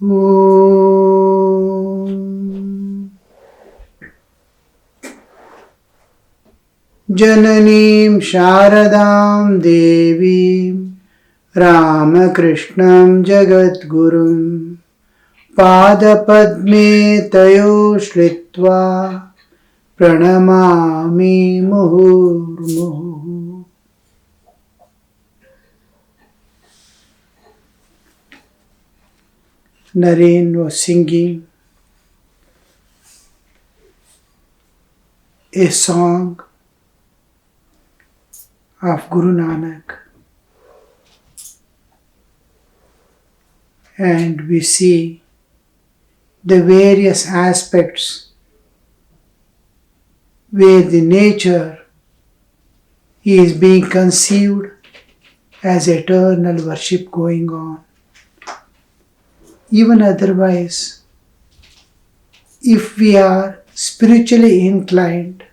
Om Jananim Sharadam Devim Ramakrishnam Jagadgurum Padapadme Tayo Shlitva Pranamami Muhurmuhu. Naren was singing a song of Guru Nanak, and we see the various aspects where the nature is being conceived as eternal worship going on. Even otherwise, if we are spiritually inclined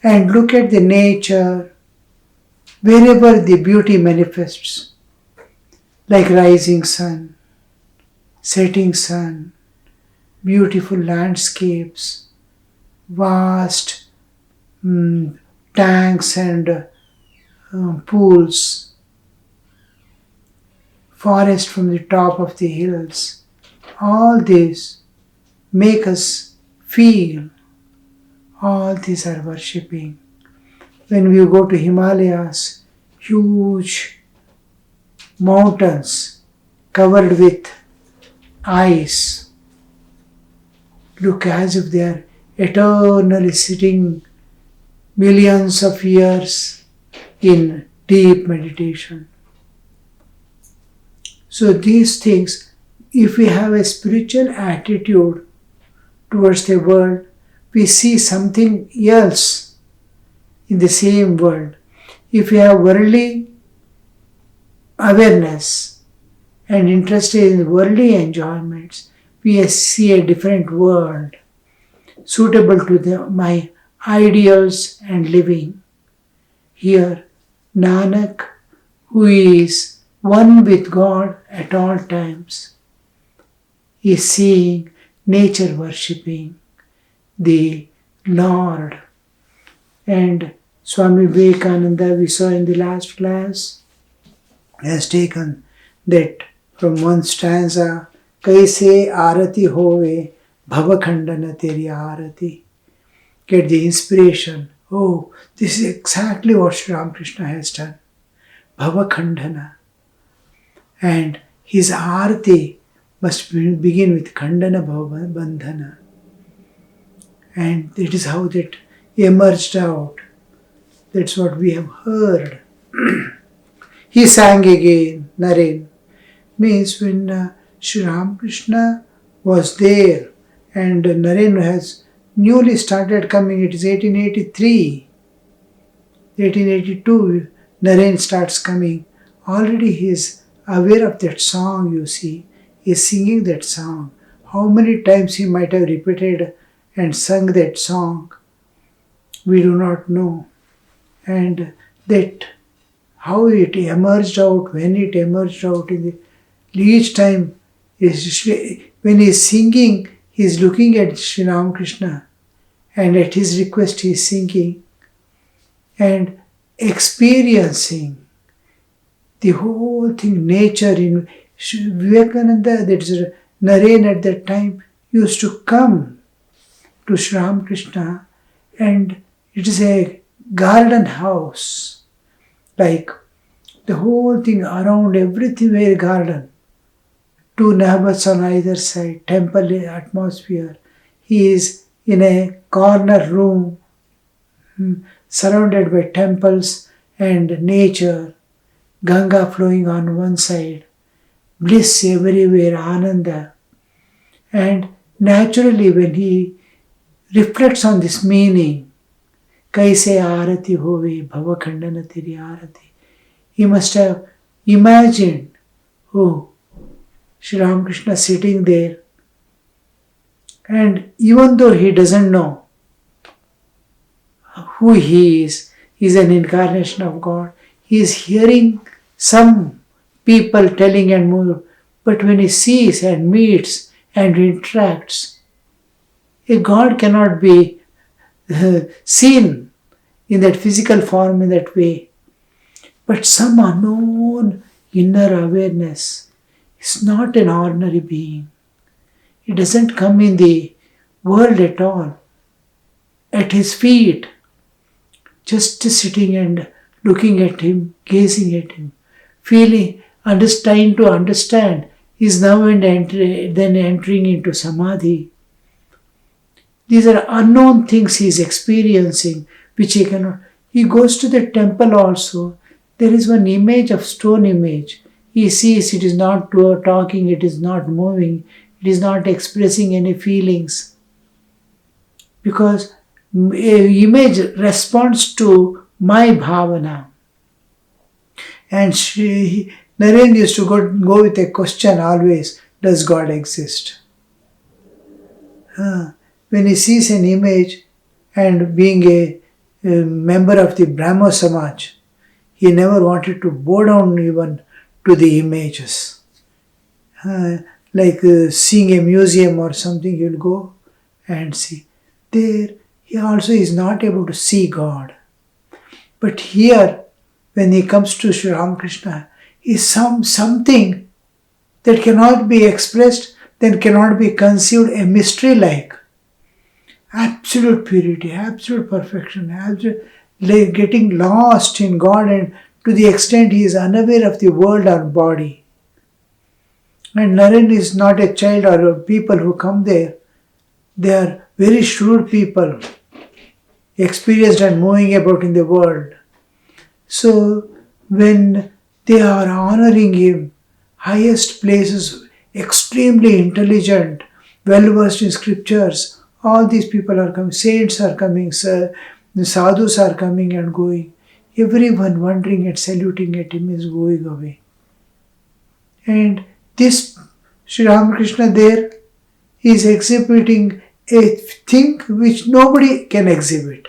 and look at the nature wherever the beauty manifests, like rising sun, setting sun, beautiful landscapes, vast tanks and pools, forest from the top of the hills, all these make us feel all these are worshipping. When we go to Himalayas, huge mountains covered with ice look as if they are eternally sitting millions of years in deep meditation. So these things, if we have a spiritual attitude towards the world, we see something else in the same world. If we have worldly awareness and interested in worldly enjoyments, we see a different world suitable to my ideals and living. Here, Nanak, who is one with God at all times, is seeing nature worshipping the Lord. And Swami Vivekananda, we saw in the last class, has taken that from one stanza, Kaise Arati Hove Bhavakhandana Teri Arati. Get the inspiration. Oh, this is exactly what Sri Ramakrishna has done. Bhavakhandana. And his arati must begin with Khandana Bhava Bandhana. And that is how that emerged out. That's what we have heard. He sang again, Naren. Means when Sri Ramakrishna was there and Naren has newly started coming, it is 1883. 1882, Naren starts coming. Already he is aware of that song, you see. He is singing that song. How many times he might have repeated and sung that song, we do not know. And that how it emerged out, when it emerged out, each time when he is singing, he is looking at Sri Ramakrishna, and at his request he is singing and experiencing the whole thing, nature. In Vivekananda, that is Naren at that time, used to come to Sri Ramakrishna, and it is a garden house, like the whole thing around, everything were garden. Two nabats on either side, temple atmosphere. He is in a corner room, surrounded by temples and nature, Ganga flowing on one side, bliss everywhere, Ananda. And naturally, when he reflects on this meaning, Kaise Arati Hove Bhavakhandana Teri Arati, he must have imagined, oh, Sri Ramakrishna sitting there, and even though he doesn't know who he is an incarnation of God. He is hearing some people telling and But when he sees and meets and interacts, a God cannot be seen in that physical form in that way. But some unknown inner awareness is not an ordinary being. It doesn't come in the world at all. At his feet, just sitting and looking at him, gazing at him, feeling, trying to understand, is now and then entering into samadhi. These are unknown things he is experiencing, which he cannot. He goes to the temple also. There is one image of stone image. He sees it is not talking, it is not moving, it is not expressing any feelings. Because an image responds to my bhavana. And Naren used to go with a question always, does God exist? When he sees an image and being a member of the Brahmos Samaj, he never wanted to bow down even to the images. Like seeing a museum or something, he'll go and see. There, he also is not able to see God. But here, when he comes to Sri Ramakrishna, is something that cannot be expressed, that cannot be conceived, a mystery like. Absolute purity, absolute perfection, getting lost in God, and to the extent he is unaware of the world or body. And Naren is not a child or people who come there. They are very shrewd people, experienced and moving about in the world. So when they are honoring him, highest places, extremely intelligent, well versed in scriptures, all these people are coming, saints are coming, the sadhus are coming and going. Everyone wondering and saluting at him is going away. And this Sri Ramakrishna there is exhibiting a thing which nobody can exhibit,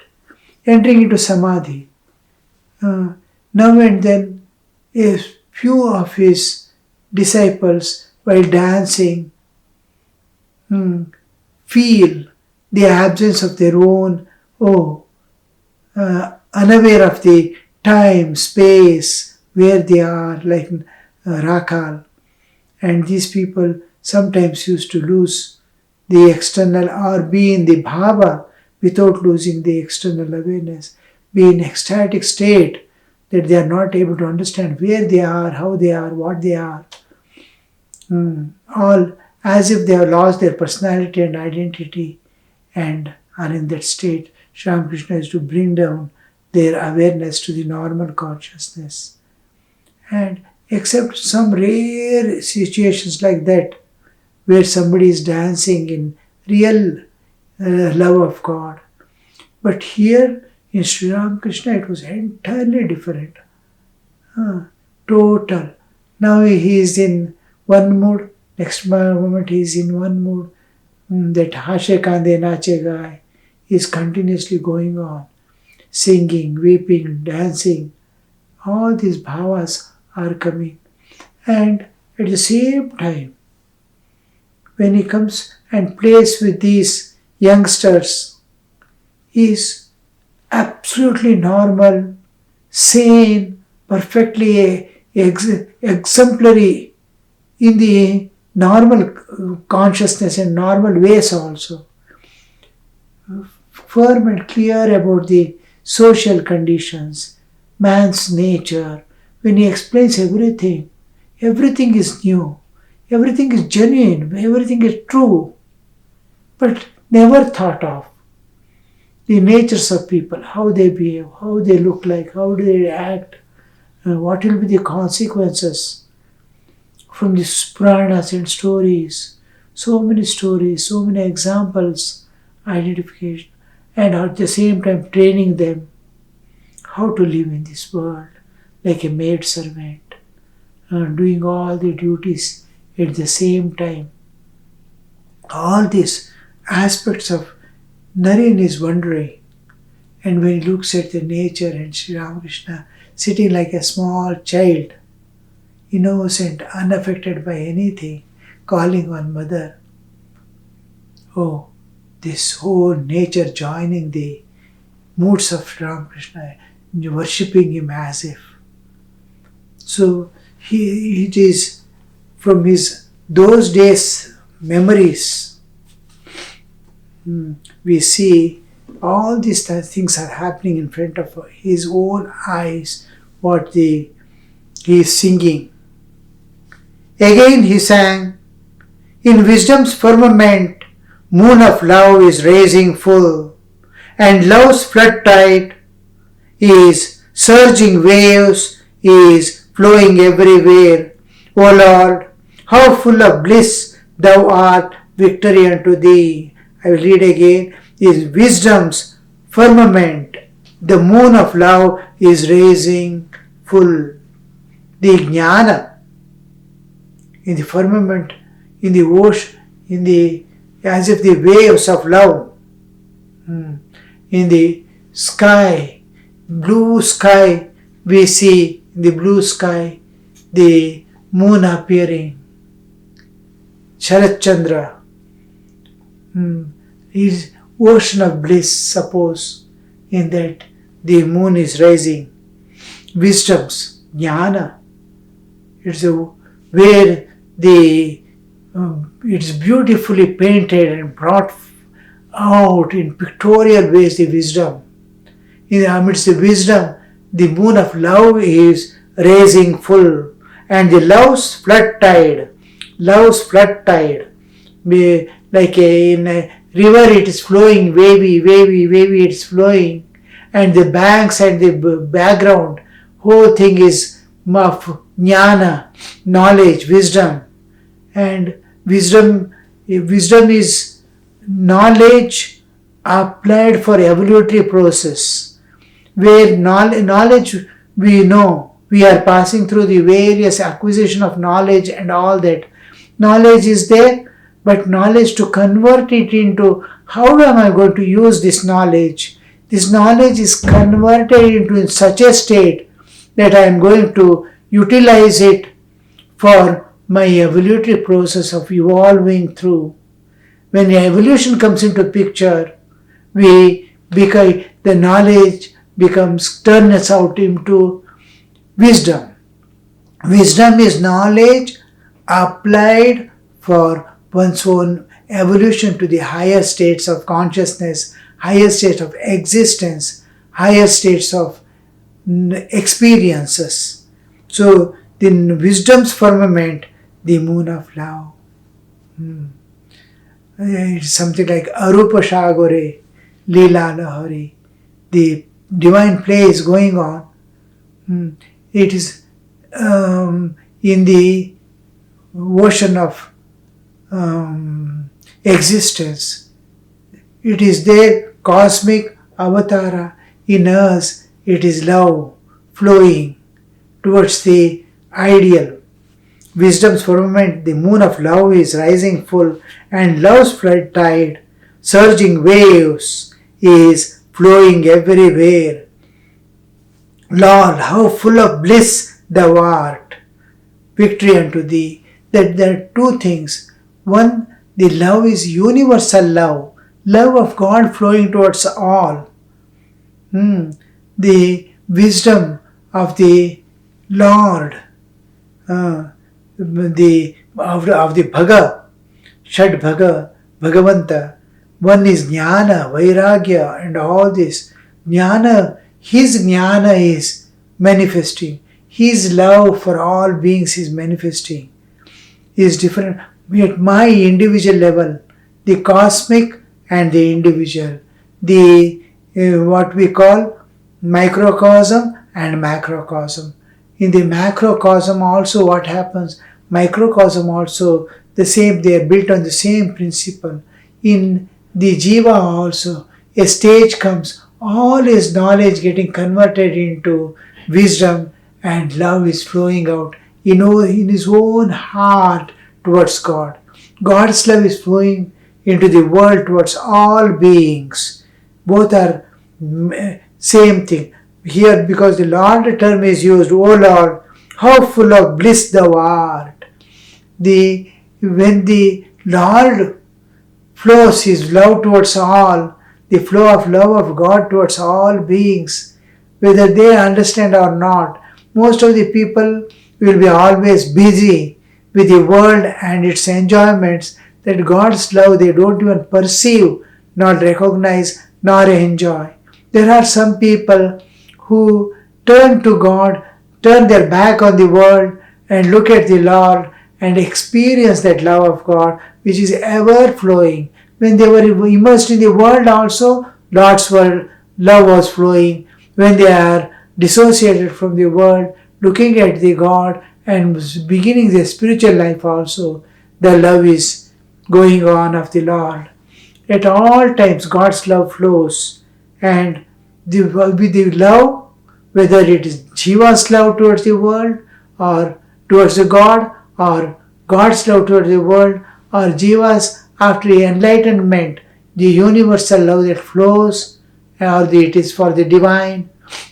entering into samadhi. Now and then a few of his disciples, while dancing, feel the absence of their own, unaware of the time, space, where they are, like Rakal. And these people sometimes used to lose the external or be in the bhava without losing the external awareness, be in ecstatic state that they are not able to understand where they are, how they are, what they are. All as if they have lost their personality and identity and are in that state. Sri Ramakrishna is to bring down their awareness to the normal consciousness. And except some rare situations like that, where somebody is dancing in real love of God. But here in Sri Ramakrishna, it was entirely different. Total. Now he is in one mood, next moment he is in one mood. That Hashe Kande Nache Gai is continuously going on. Singing, weeping, dancing. All these bhavas are coming. And at the same time, when he comes and plays with these youngsters, he is absolutely normal, sane, perfectly exemplary in the normal consciousness and normal ways also. Firm and clear about the social conditions, man's nature. When he explains everything, everything is new. Everything is genuine, everything is true, but never thought of. The natures of people, how they behave, how they look like, how they act, what will be the consequences from the Puranas and stories. So many stories, so many examples, identification, and at the same time training them how to live in this world like a maid servant, doing all the duties at the same time. All these aspects of Naren is wondering. And when he looks at the nature and Sri Ramakrishna sitting like a small child, innocent, unaffected by anything, calling on Mother. Oh, this whole nature joining the moods of Ramakrishna, worshipping him as if. So it is from his those days memories. We see all these things are happening in front of his own eyes. He is singing. Again he sang, in wisdom's firmament, moon of love is rising full, and love's flood tide is surging waves, is flowing everywhere. O Lord, how full of bliss thou art, victory unto thee. I will read again. Is wisdom's firmament, the moon of love is rising full. The jnana in the firmament, in the ocean, as if the waves of love, in the sky, blue sky, we see in the blue sky the moon appearing. Sharat Chandra is ocean of bliss, suppose, in that the moon is rising. Wisdom's jnana, it's where it's beautifully painted and brought out in pictorial ways, the wisdom. In the amidst the wisdom, the moon of love is rising full, and the love's flood tide, like in a river, it is flowing, wavy, it is flowing, and the banks and the background, whole thing is of jnana, knowledge, wisdom. And wisdom is knowledge applied for evolutionary process, where knowledge we know, we are passing through the various acquisition of knowledge and all that. Knowledge is there, but knowledge to convert it into how am I going to use this knowledge? This knowledge is converted into such a state that I am going to utilize it for my evolutionary process of evolving through. When evolution comes into picture, the knowledge turns out into wisdom. Wisdom is knowledge applied for one's own evolution to the higher states of consciousness, higher states of existence, higher states of experiences. So, the wisdom's firmament, the moon of love. It's something like Arupa Shagore, Leela Lahari. The divine play is going on. It is in the ocean of existence. It is there, cosmic avatara. In us, it is love flowing towards the ideal. Wisdom's firmament, the moon of love is rising full, and love's flood tide, surging waves, is flowing everywhere. Lord, how full of bliss thou art, victory unto thee. That there are two things. One, the love is universal love of God flowing towards all. The wisdom of the Lord, of the Bhaga, Shad Bhaga, Bhagavanta. One is Jnana, Vairagya, and all this. Jnana, his Jnana is manifesting. His love for all beings is manifesting. Is different at my individual level, the cosmic and the individual, the what we call microcosm and macrocosm. In the macrocosm also what happens, microcosm also the same, they are built on the same principle. In the jiva also, a stage comes, all his knowledge getting converted into wisdom, and love is flowing out in his own heart towards God. God's love is flowing into the world towards all beings. Both are same thing. Here, because the Lord term is used, O Lord, how full of bliss thou art. When the Lord flows his love towards all, the flow of love of God towards all beings, whether they understand or not, most of the people will be always busy with the world and its enjoyments, that God's love they don't even perceive, not recognize, nor enjoy. There are some people who turn to God, turn their back on the world, and look at the Lord and experience that love of God which is ever flowing. When they were immersed in the world also, Lord's world love was flowing. When they are dissociated from the world, looking at the God and beginning their spiritual life also, the love is going on of the Lord. At all times God's love flows, and with the love, whether it is Jiva's love towards the world or towards the God, or God's love towards the world, or Jiva's after enlightenment, the universal love that flows, or it is for the divine,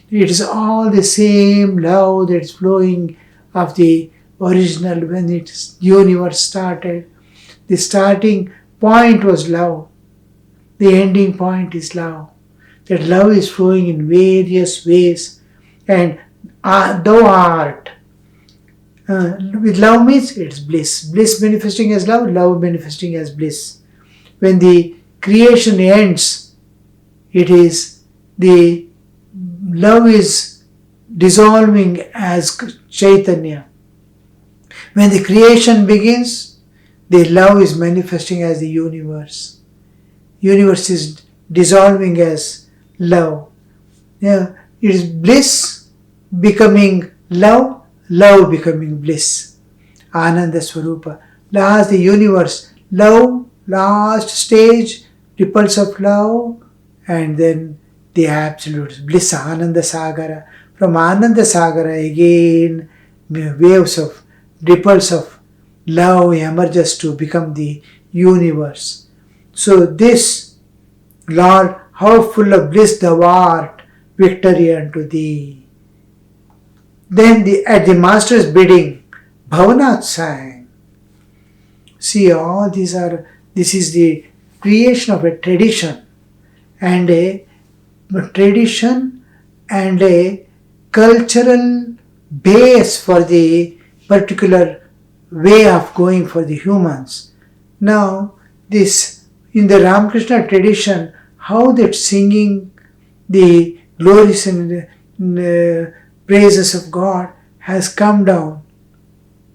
it is all the same love that is flowing of the original when its universe started. The starting point was love. The ending point is love. That love is flowing in various ways, and thou art. With love means it's bliss. Bliss manifesting as love, love manifesting as bliss. When the creation ends, it is the love is dissolving as Chaitanya. When the creation begins, the love is manifesting as the universe. Universe is dissolving as love. Yeah, it is bliss becoming love, love becoming bliss. Ananda Swarupa. Last the universe, love, last stage, ripples of love, and then the absolute bliss, Ananda Sagara. From Ananda Sagara again, waves of ripples of love emerges to become the universe. So this, Lord, how full of bliss thou art, victory unto thee. Then at the master's bidding, Bhavanath sang. See, all these are, this is the creation of a tradition and a cultural base for the particular way of going for the humans. Now, this in the Ramakrishna tradition, how that singing the glories and praises of God has come down.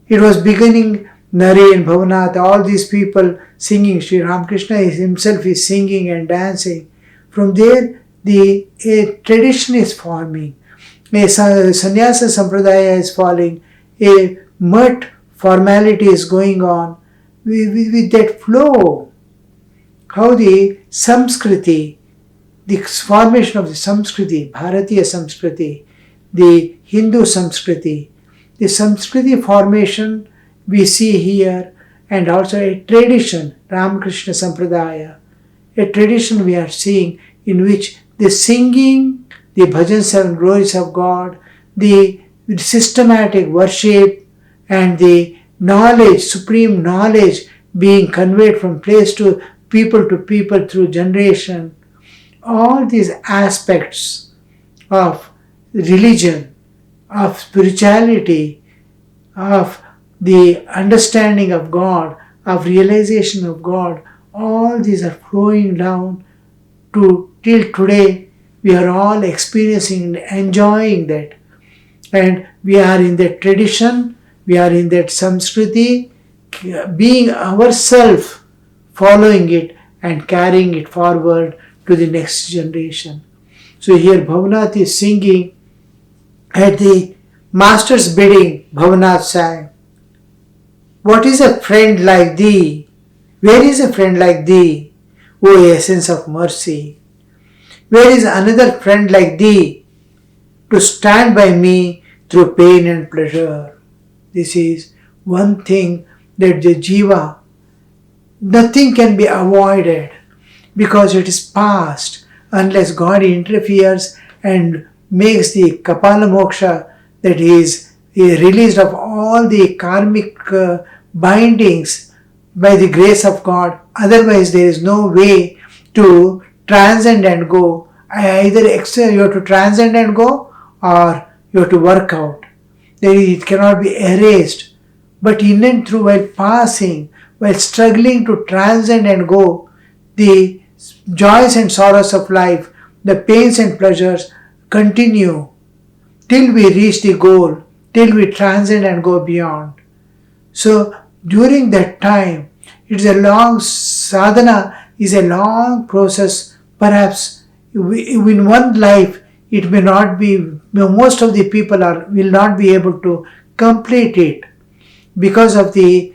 It was beginning Naren, Bhavanath, all these people singing. Sri Ramakrishna himself is singing and dancing. From there, a tradition is forming. A sannyasa sampradaya is falling. A mutt formality is going on. With that flow, how the Samskriti, the formation of the Samskriti, Bharatiya Samskriti, the Hindu Samskriti, the Samskriti formation we see here, and also a tradition, Ramakrishna Sampradaya, a tradition we are seeing in which the singing, the bhajans and glories of God, the systematic worship, and the knowledge, supreme knowledge being conveyed from place to people through generation, all these aspects of religion, of spirituality, of the understanding of God, of realization of God, all these are flowing down to till today. We are all experiencing and enjoying that. And we are in that tradition, we are in that Samskriti, being ourselves, following it and carrying it forward to the next generation. So here Bhavanath is singing. At the master's bidding, Bhavanath sang, "What is a friend like thee? Where is a friend like thee, O essence of mercy? Where is another friend like thee to stand by me through pain and pleasure?" This is one thing that the Jiva, nothing can be avoided because it is past unless God interferes and makes the Kapala Moksha, that is released of all the karmic bindings by the grace of God. Otherwise, there is no way to transcend and go. Either you have to transcend and go, or you have to work out. It cannot be erased. But in and through, while passing, while struggling to transcend and go, the joys and sorrows of life, the pains and pleasures continue till we reach the goal, till we transcend and go beyond. So during that time, it's a long sadhana, is a long process. Perhaps in one life, it may not be, most of the people will not be able to complete it because of the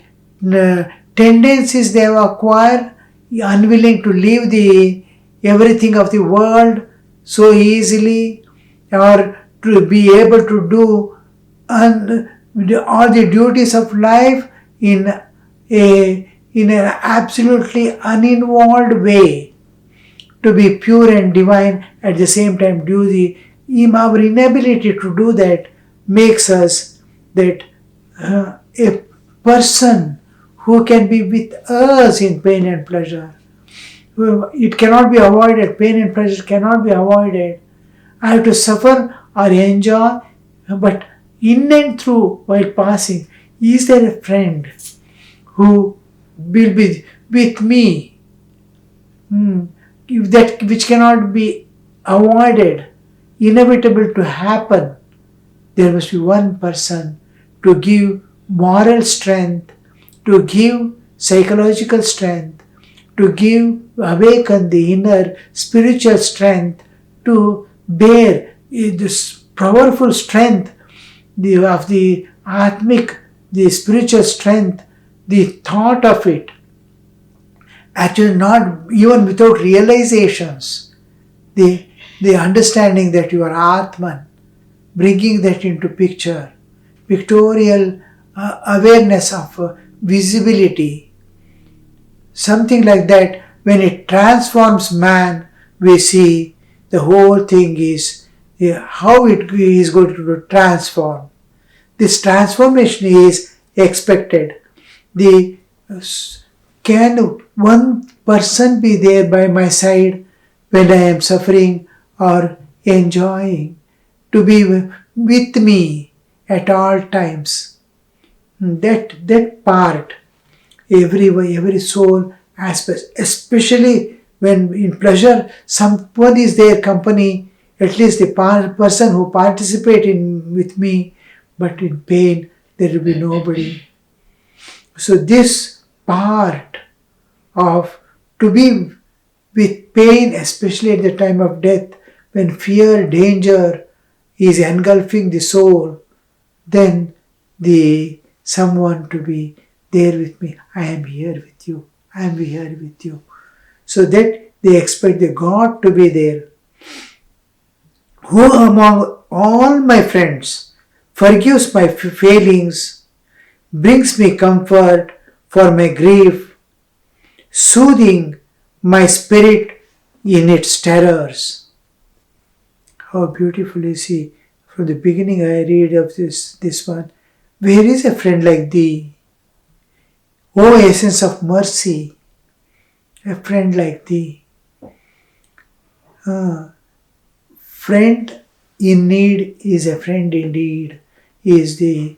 tendencies they have acquired, unwilling to leave the everything of the world so easily, or to be able to do all the duties of life in an absolutely uninvolved way, to be pure and divine at the same time. Our inability to do that makes us that a person who can be with us in pain and pleasure. It cannot be avoided. Pain and pleasure cannot be avoided. I have to suffer or enjoy, but in and through, while passing, is there a friend who will be with me? If that which cannot be avoided, inevitable to happen, there must be one person to give moral strength, to give psychological strength, to awaken the inner spiritual strength, to bear this powerful strength of the atmic, the spiritual strength, the thought of it. Actually, not even without realizations, the understanding that you are Atman, bringing that into picture, pictorial awareness of visibility, something like that. When it transforms man, we see the whole thing is how it is going to transform. This transformation is expected. Can one person be there by my side when I am suffering or enjoying, to be with me at all times? That part, every soul aspect, especially when in pleasure someone is there, company, at least the person who participate with me, but in pain there will be nobody. So this part of to be with pain, especially at the time of death, when fear, danger is engulfing the soul, then someone to be there with me. I am here with you. I am here with you. So that they expect the God to be there. Who among all my friends forgives my failings, brings me comfort for my grief, soothing my spirit in its terrors. How beautiful you see. From the beginning I read of this one. Where is a friend like thee? O essence of mercy, a friend like thee. Friend in need is a friend indeed, is the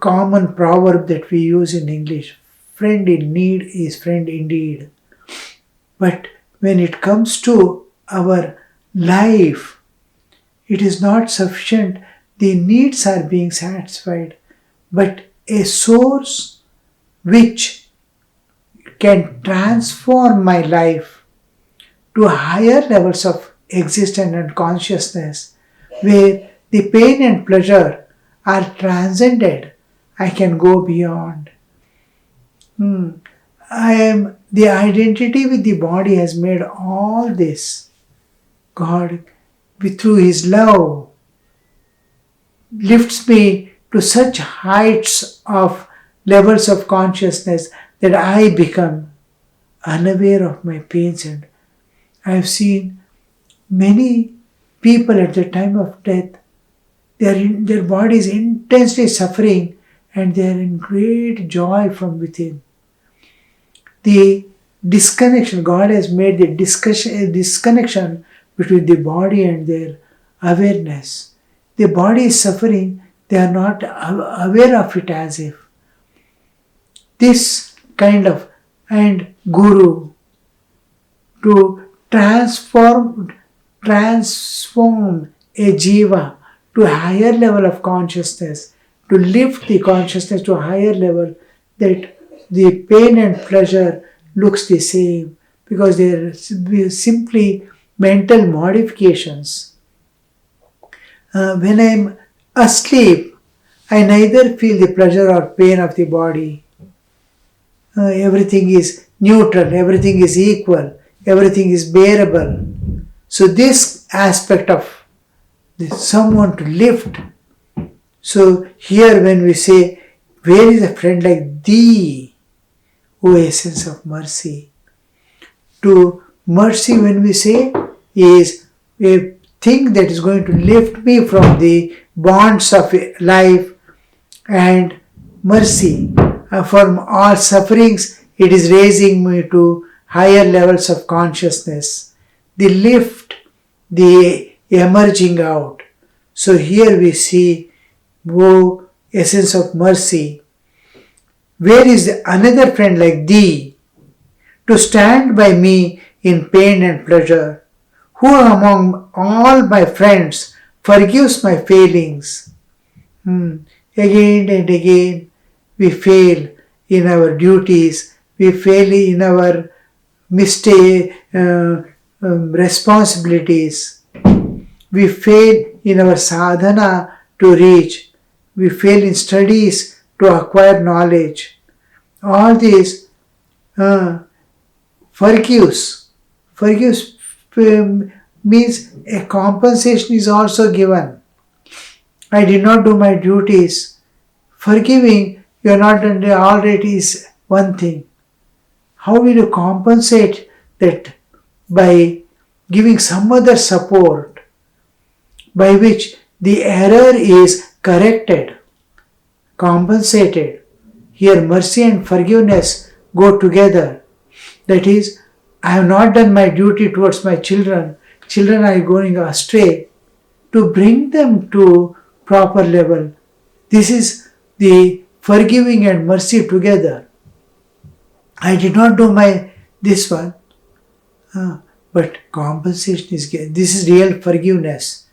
common proverb that we use in English. Friend in need is friend indeed. But when it comes to our life, it is not sufficient. The needs are being satisfied, but a source which can transform my life to higher levels of existence and consciousness, where the pain and pleasure are transcended. I can go beyond. The identity with the body has made all this. God, through His love, lifts me to such heights of levels of consciousness that I become unaware of my pains. And I have seen many people at the time of death, Their body is intensely suffering and they are in great joy from within. The disconnection, God has made the disconnection between the body and their awareness. The body is suffering, they are not aware of it as if. This kind of, and Guru, to transform a jiva to a higher level of consciousness, to lift the consciousness to a higher level, that the pain and pleasure looks the same because they are simply mental modifications. When I am asleep, I neither feel the pleasure or pain of the body. Everything is neutral, everything is equal, everything is bearable. So this aspect of someone to lift. So here when we say, where is a friend like thee, O essence of mercy? To mercy, when we say, is a thing that is going to lift me from the bonds of life, and mercy from all sufferings, it is raising me to higher levels of consciousness. The lift, the emerging out. So here we see, O essence of mercy, where is another friend like thee, to stand by me in pain and pleasure, who among all my friends forgives my failings? Again and again we fail in our duties, we fail in our responsibilities, we fail in our sadhana to reach, we fail in studies to acquire knowledge. All this forgives means a compensation is also given. I did not do my duties. Forgiving, you are not done already is one thing. How will you compensate that? By giving some other support by which the error is corrected, compensated. Here mercy and forgiveness go together. That is, I have not done my duty towards my children. Children are going astray. To bring them to proper level. This is the forgiving and mercy together. I did not do this one, but compensation is given. This is real forgiveness.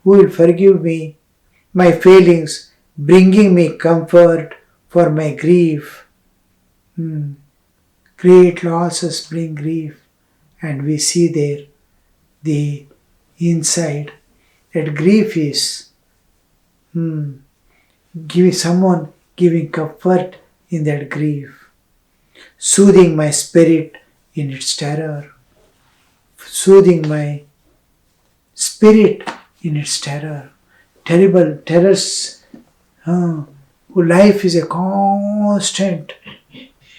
Who will forgive me my failings, bringing me comfort for my grief? Great losses bring grief, and we see there the inside that grief is giving comfort in that grief, soothing my spirit in its terror, soothing my spirit in its terror. Terrible terrors. Life is a constant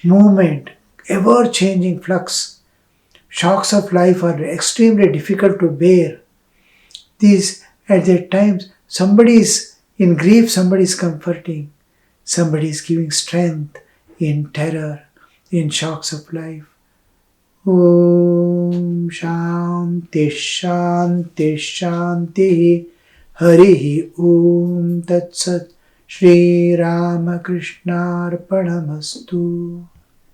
movement, ever-changing flux. Shocks of life are extremely difficult to bear. These, at that times, somebody is in grief, somebody is comforting, somebody is giving strength in terror, in shocks of life. Om Shanti Shanti Shanti Harihi Om Tat Sat Shri Ramakrishna Arpanamastu.